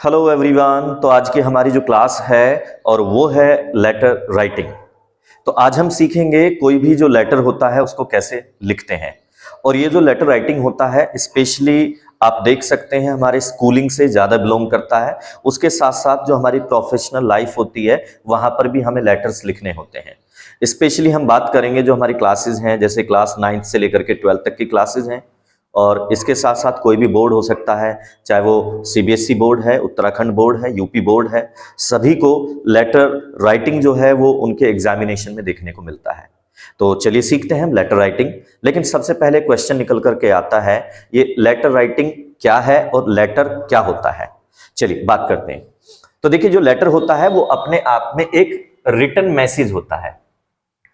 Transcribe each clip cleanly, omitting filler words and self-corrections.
Hello everyone. तो आज की हमारी जो क्लास है और वो है लेटर राइटिंग। तो आज हम सीखेंगे कोई भी जो लेटर होता है उसको कैसे लिखते हैं। और ये जो लेटर राइटिंग होता है स्पेशली आप देख सकते हैं हमारे स्कूलिंग से ज़्यादा बिलोंग करता है। उसके साथ साथ जो हमारी प्रोफेशनल लाइफ होती है वहाँ पर भी हमें लेटर्स लिखने होते हैं। स्पेशली हम बात करेंगे जो हमारी क्लासेज हैं, जैसे क्लास 9th से लेकर के 12th तक की क्लासेज हैं। और इसके साथ साथ कोई भी बोर्ड हो सकता है, चाहे वो सीबीएसई बोर्ड है, उत्तराखंड बोर्ड है, यूपी बोर्ड है, सभी को लेटर राइटिंग जो है वो उनके एग्जामिनेशन में देखने को मिलता है। तो चलिए सीखते हैं हम लेटर राइटिंग। लेकिन सबसे पहले क्वेश्चन निकल करके आता है, ये लेटर राइटिंग क्या है और लेटर क्या होता है। चलिए बात करते हैं। तो देखिए, जो लेटर होता है वो अपने आप में एक रिटन मैसेज होता है।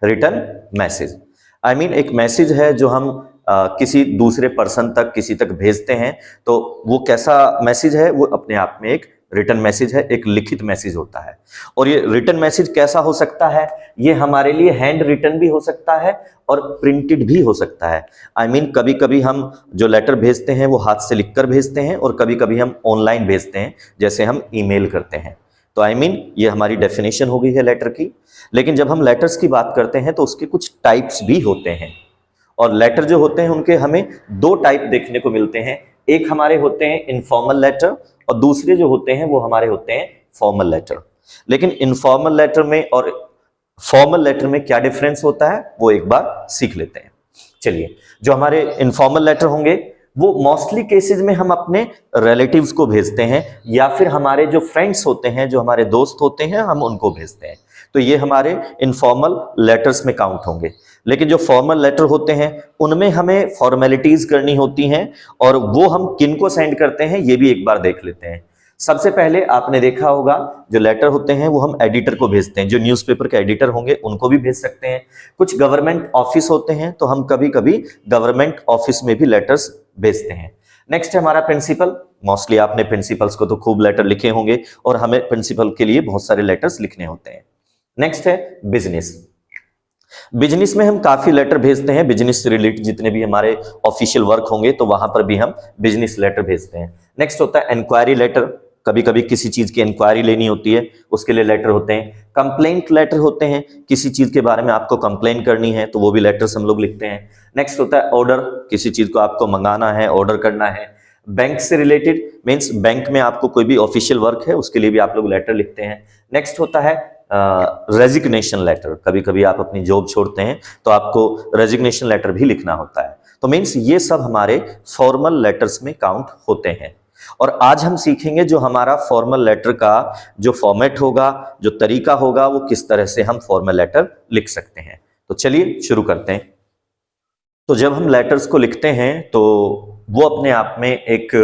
रिटन मैसेज आई मीन एक मैसेज है जो हम किसी दूसरे पर्सन तक, किसी तक भेजते हैं। तो वो कैसा मैसेज है, वो अपने आप में एक रिटन मैसेज है, एक लिखित मैसेज होता है। और ये रिटन मैसेज कैसा हो सकता है, ये हमारे लिए हैंड रिटन भी हो सकता है और प्रिंटेड भी हो सकता है। आई मीन कभी कभी हम जो लेटर भेजते हैं वो हाथ से लिखकर भेजते हैं और कभी कभी हम ऑनलाइन भेजते हैं, जैसे हम ईमेल करते हैं। तो आई मीन ये हमारी डेफिनेशन हो गई है लेटर की। लेकिन जब हम लेटर्स की बात करते हैं तो उसके कुछ टाइप्स भी होते हैं। और लेटर जो होते हैं उनके हमें दो टाइप देखने को मिलते हैं। एक हमारे होते हैं इनफॉर्मल लेटर और दूसरे जो होते हैं वो हमारे होते हैं फॉर्मल लेटर। लेकिन इनफॉर्मल लेटर में और फॉर्मल लेटर में क्या डिफरेंस होता है वो एक बार सीख लेते हैं। चलिए, जो हमारे इनफॉर्मल लेटर होंगे वो मोस्टली केसेस में हम अपने रिलेटिव्स को भेजते हैं या फिर हमारे जो फ्रेंड्स होते हैं, जो हमारे दोस्त होते हैं, हम उनको भेजते हैं। तो ये हमारे इनफॉर्मल लेटर्स में काउंट होंगे। लेकिन जो फॉर्मल लेटर होते हैं उनमें हमें फॉर्मेलिटीज करनी होती हैं और वो हम किन को सेंड करते हैं ये भी एक बार देख लेते हैं। सबसे पहले आपने देखा होगा जो लेटर होते हैं वो हम एडिटर को भेजते हैं। जो न्यूज़पेपर के एडिटर होंगे उनको भी भेज सकते हैं। कुछ गवर्नमेंट ऑफिस होते हैं तो हम कभी कभी गवर्नमेंट ऑफिस में भी लेटर्स भेजते हैं। नेक्स्ट है हमारा प्रिंसिपल। मोस्टली आपने प्रिंसिपल्स को तो खूब लेटर लिखे होंगे और हमें प्रिंसिपल के लिए बहुत सारे लेटर्स लिखने होते हैं। नेक्स्ट है बिजनेस। बिजनेस में हम काफी लेटर भेजते हैं। बिजनेस से रिलेटेड जितने भी हमारे ऑफिशियल वर्क होंगे तो वहां पर भी हम बिजनेस लेटर भेजते हैं। नेक्स्ट होता है इंक्वायरी लेटर। कभी कभी किसी चीज की इंक्वायरी लेनी होती है, उसके लिए लेटर होते हैं। कंप्लेंट लेटर होते हैं, किसी चीज के बारे में आपको कंप्लेन करनी है तो वो भी लेटर्स हम लोग लिखते हैं। नेक्स्ट होता है ऑर्डर। किसी चीज को आपको मंगाना है, ऑर्डर करना है। बैंक से रिलेटेड मीन्स बैंक में आपको कोई भी ऑफिशियल वर्क है उसके लिए भी आप लोग लेटर लिखते हैं। नेक्स्ट होता है रेजिग्नेशन लेटर। कभी कभी आप अपनी जॉब छोड़ते हैं तो आपको रेजिग्नेशन लेटर भी लिखना होता है। तो मीन्स ये सब हमारे फॉर्मल लेटर्स में काउंट होते हैं। और आज हम सीखेंगे जो हमारा फॉर्मल लेटर का जो फॉर्मेट होगा, जो तरीका होगा, वो किस तरह से हम फॉर्मल लेटर लिख सकते हैं। तो चलिए शुरू करते हैं। तो जब हम लेटर्स को लिखते हैं तो वो अपने आप में एक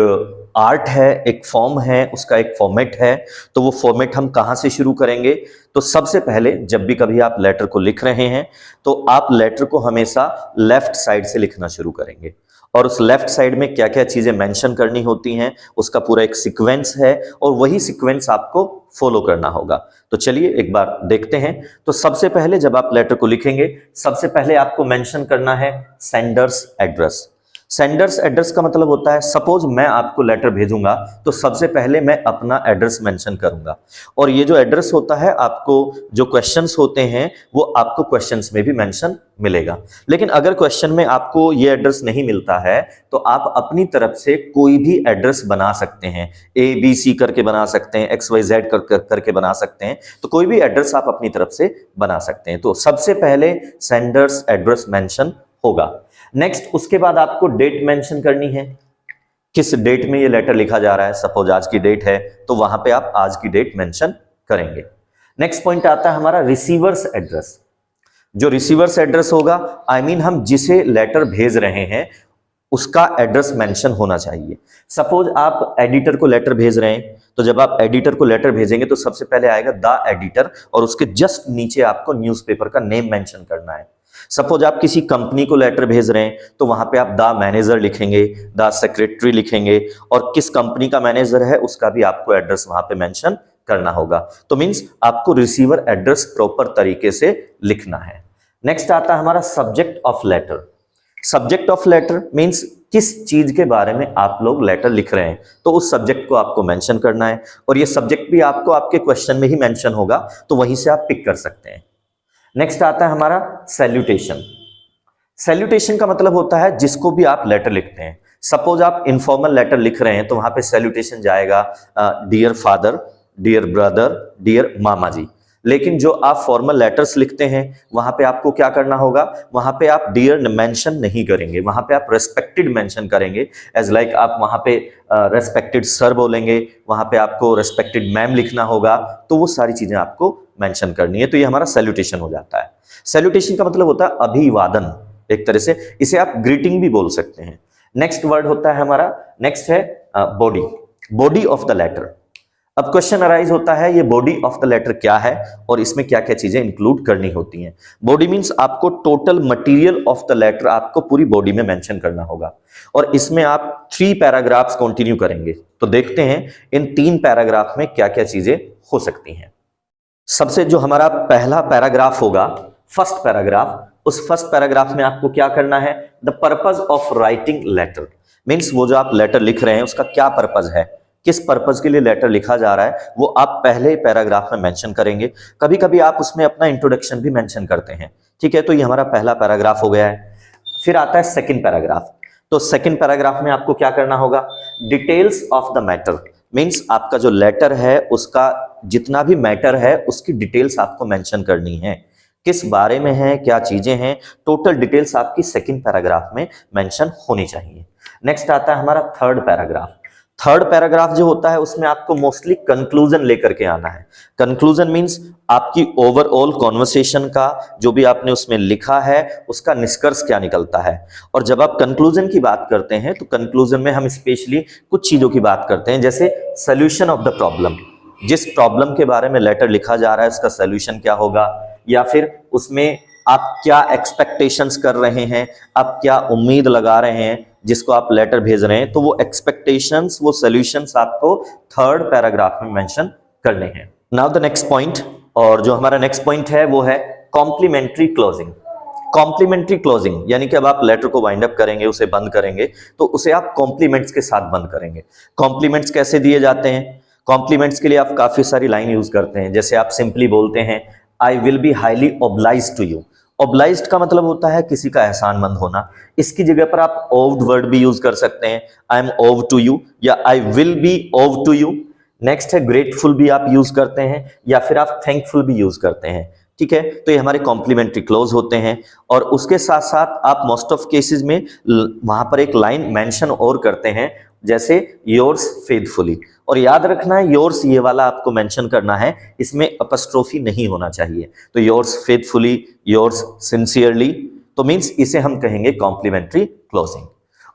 आर्ट है, एक फॉर्म है, उसका एक फॉर्मेट है। तो वो फॉर्मेट हम कहाँ से शुरू करेंगे? तो सबसे पहले जब भी कभी आप लेटर को लिख रहे हैं तो आप लेटर को हमेशा लेफ्ट साइड से लिखना शुरू करेंगे। और उस लेफ्ट साइड में क्या क्या चीजें मेंशन करनी होती हैं उसका पूरा एक सीक्वेंस है और वही सीक्वेंस आपको फॉलो करना होगा। तो चलिए एक बार देखते हैं। तो सबसे पहले जब आप लेटर को लिखेंगे सबसे पहले आपको मेंशन करना है सेंडर्स एड्रेस। सेंडर्स एड्रेस का मतलब होता है, सपोज मैं आपको लेटर भेजूंगा तो सबसे पहले मैं अपना एड्रेस मेंशन करूंगा। और ये जो एड्रेस होता है आपको जो क्वेश्चंस होते हैं वो आपको क्वेश्चंस में भी मेंशन मिलेगा। लेकिन अगर क्वेश्चन में आपको ये एड्रेस नहीं मिलता है तो आप अपनी तरफ से कोई भी एड्रेस बना सकते हैं। ABC करके बना सकते हैं, XYZ करके बना सकते हैं। तो कोई भी एड्रेस आप अपनी तरफ से बना सकते हैं। तो सबसे पहले सेंडर्स एड्रेस मेंशन होगा। नेक्स्ट उसके बाद आपको डेट मेंशन करनी है, किस डेट में ये लेटर लिखा जा रहा है। सपोज आज की डेट है तो वहां पे आप आज की डेट मेंशन करेंगे। नेक्स्ट पॉइंट आता है हमारा रिसीवर्स एड्रेस। जो रिसीवर्स एड्रेस होगा आई मीन हम जिसे लेटर भेज रहे हैं उसका एड्रेस मेंशन होना चाहिए। सपोज आप एडिटर को लेटर भेज रहे हैं तो जब आप एडिटर को लेटर भेजेंगे तो सबसे पहले आएगा द एडिटर और उसके जस्ट नीचे आपको न्यूज़पेपर का नेम मेंशन करना है। सपोज आप किसी कंपनी को लेटर भेज रहे हैं तो वहां पे आप द मैनेजर लिखेंगे, द सेक्रेटरी लिखेंगे और किस कंपनी का मैनेजर है उसका भी आपको एड्रेस वहां पे मेंशन करना होगा। तो मींस आपको रिसीवर एड्रेस प्रॉपर तरीके से लिखना है। नेक्स्ट आता है हमारा subject of letter. Subject of letter means किस चीज के बारे में आप लोग लेटर लिख रहे हैं, तो उस सब्जेक्ट को आपको मेंशन करना है और ये सब्जेक्ट भी आपको आपके क्वेश्चन में ही मेंशन होगा, तो वहीं से आप पिक कर सकते हैं। नेक्स्ट आता है हमारा सैल्यूटेशन। सैल्यूटेशन का मतलब होता है जिसको भी आप लेटर लिखते हैं। सपोज आप इनफॉर्मल लेटर लिख रहे हैं तो वहां पे सैल्यूटेशन जाएगा dear father, dear brother, dear मामा जी। लेकिन जो आप फॉर्मल लेटर्स लिखते हैं वहां पे आपको क्या करना होगा, वहां पे आप डियर मेंशन नहीं करेंगे, वहां पे आप रेस्पेक्टेड मेंशन करेंगे। एज लाइक आप वहां पे रेस्पेक्टेड सर बोलेंगे, वहां पे आपको रेस्पेक्टेड मैम लिखना होगा, तो वो सारी चीजें आपको मेंशन करनी है। तो ये हमारा सैल्यूटेशन हो जाता है। सैल्यूटेशन का मतलब होता है अभिवादन, एक तरह से इसे आप ग्रीटिंग भी बोल सकते हैं। नेक्स्ट वर्ड होता है हमारा, नेक्स्ट है body, body of the letter. अब क्वेश्चन अराइज होता है ये बॉडी ऑफ द लेटर क्या है और इसमें क्या क्या चीजें इंक्लूड करनी होती हैं। बॉडी मींस आपको total material of the letter आपको पूरी बॉडी में मेंशन करना होगा और इसमें आप 3 पैराग्राफ्स कंटिन्यू करेंगे। तो देखते हैं इन 3 पैराग्राफ में क्या क्या चीजें हो सकती हैं। सबसे जो हमारा पहला पैराग्राफ होगा, फर्स्ट पैराग्राफ, उस फर्स्ट पैराग्राफ में आपको क्या करना है, the purpose of writing letter. Means वो जो आप लेटर लिख रहे हैं उसका क्या पर्पज है, किस पर्पज के लिए लेटर लिखा जा रहा है, वो आप पहले पैराग्राफ में मेंशन करेंगे। कभी कभी आप उसमें अपना इंट्रोडक्शन भी मेंशन करते हैं, ठीक है। तो ये हमारा पहला पैराग्राफ हो गया है। फिर आता है सेकंड पैराग्राफ। तो सेकंड पैराग्राफ में आपको क्या करना होगा, details of the matter. Means आपका जो लेटर है उसका जितना भी मैटर है उसकी डिटेल्स आपको मेंशन करनी है, किस बारे में है, क्या चीजें हैं, टोटल डिटेल्स आपकी सेकंड पैराग्राफ में मेंशन होनी चाहिए। नेक्स्ट आता है हमारा थर्ड पैराग्राफ। थर्ड पैराग्राफ जो होता है उसमें आपको मोस्टली कंक्लूजन लेकर के आना है। कंक्लूजन मींस आपकी ओवरऑल कॉन्वर्सेशन का जो भी आपने उसमें लिखा है उसका निष्कर्ष क्या निकलता है। और जब आप कंक्लूजन की बात करते हैं तो कंक्लूजन में हम स्पेशली कुछ चीजों की बात करते हैं, जैसे सोल्यूशन ऑफ द प्रॉब्लम। जिस प्रॉब्लम के बारे में लेटर लिखा जा रहा है उसका सोल्यूशन क्या होगा, या फिर उसमें आप क्या एक्सपेक्टेशंस कर रहे हैं, आप क्या उम्मीद लगा रहे हैं जिसको आप लेटर भेज रहे हैं, तो वो एक्सपेक्टेशंस, वो सॉल्यूशंस आपको थर्ड पैराग्राफ में मेंशन करने हैं। नाउ द नेक्स्ट पॉइंट, और जो हमारा नेक्स्ट पॉइंट है वो है कॉम्प्लीमेंट्री क्लोजिंग। कॉम्प्लीमेंट्री क्लोजिंग यानी कि अब आप लेटर को वाइंड अप करेंगे, उसे बंद करेंगे, तो उसे आप कॉम्प्लीमेंट्स के साथ बंद करेंगे। कॉम्प्लीमेंट्स कैसे दिए जाते हैं, कॉम्प्लीमेंट्स के लिए आप काफी सारी लाइन यूज करते हैं। जैसे आप सिंपली बोलते हैं I will be highly obliged to you. Obliged का मतलब होता है किसी का एहसानमंद होना। इसकी जगह पर आप ओव्ड वर्ड भी यूज कर सकते हैं, आई एम ओव टू यू या आई विल बी ओव टू यू। नेक्स्ट है ग्रेटफुल भी आप यूज करते हैं या फिर आप थैंकफुल भी यूज करते हैं, ठीक है। तो ये हमारे कॉम्प्लीमेंट्री क्लोज होते हैं। और उसके साथ साथ आप मोस्ट ऑफ केसेस में वहां पर एक लाइन मेंशन और करते हैं, जैसे योर्स फेथफुली। और याद रखना है योर्स ये वाला आपको मेंशन करना है, इसमें अपस्ट्रोफी नहीं होना चाहिए। तो योर्स फेथफुली, योर्स सिंसियरली, तो मींस इसे हम कहेंगे कॉम्प्लीमेंट्री क्लोजिंग।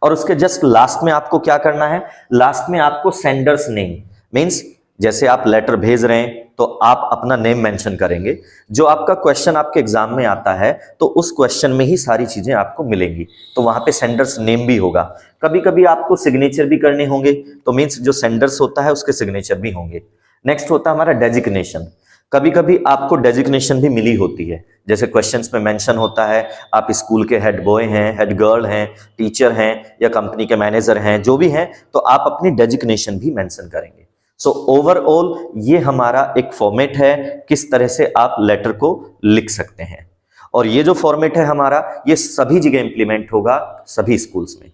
और उसके जस्ट लास्ट में आपको क्या करना है, लास्ट में आपको सेंडर्स नेम, मींस जैसे आप लेटर भेज रहे हैं तो आप अपना नेम मेंशन करेंगे। जो आपका क्वेश्चन आपके एग्जाम में आता है तो उस क्वेश्चन में ही सारी चीजें आपको मिलेंगी, तो वहां पे सेंडर्स नेम भी होगा। कभी कभी आपको सिग्नेचर भी करने होंगे, तो मींस जो सेंडर्स होता है उसके सिग्नेचर भी होंगे। नेक्स्ट होता है हमारा डेजिग्नेशन। कभी कभी आपको डेजिग्नेशन भी मिली होती है, जैसे क्वेश्चंस में मेंशन होता है आप स्कूल के हेड बॉय हैं, हेड गर्ल हैं, टीचर हैं या कंपनी के मैनेजर हैं, जो भी हैं, तो आप अपनी डेजिग्नेशन भी मेंशन करेंगे। सो ओवरऑल ये हमारा एक फॉर्मेट है किस तरह से आप लेटर को लिख सकते हैं। और ये जो फॉर्मेट है हमारा, ये सभी जगह इंप्लीमेंट होगा, सभी स्कूल्स में।